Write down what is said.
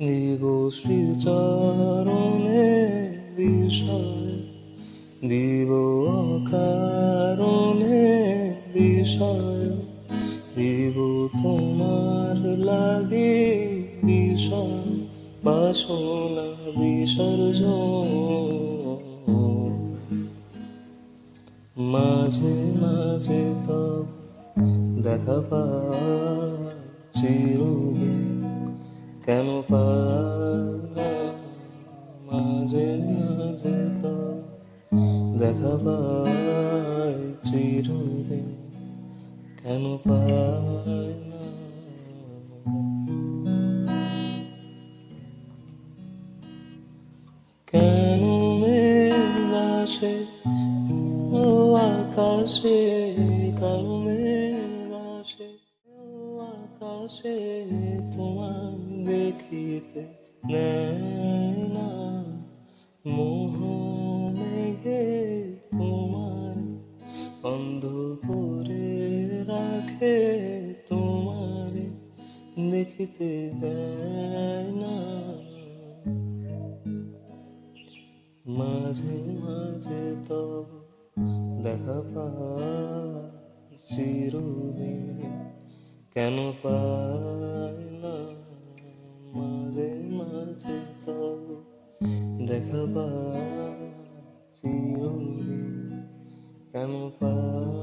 দিব শ্রীচরণে বিষয়, দিব অকারণে বিষয়, দিব তোমার লাগে বিষয়, বাসনা বিসর্জন। মাঝে মাঝে তো দেখা পাই চিরদিন, কেন পাই না? মাঝে মাঝে তো দেখা পাই চিরদিন, কেন পাই না? কেন মেঘ আসে ও আকাশে, কেন মেঘ আসে ও আকাশে, তোমার দেখিতে নেয় না মোহ মেঘে, তোমার অন্ধ করে রাখে, তোমার দেখিতে দেয় না। মাঝে মাঝে তব দেখা পাই চিরদিন, কেন পাই না? মাঝে মাঝে তব দেখা পাই চিরদিন, কেন পাই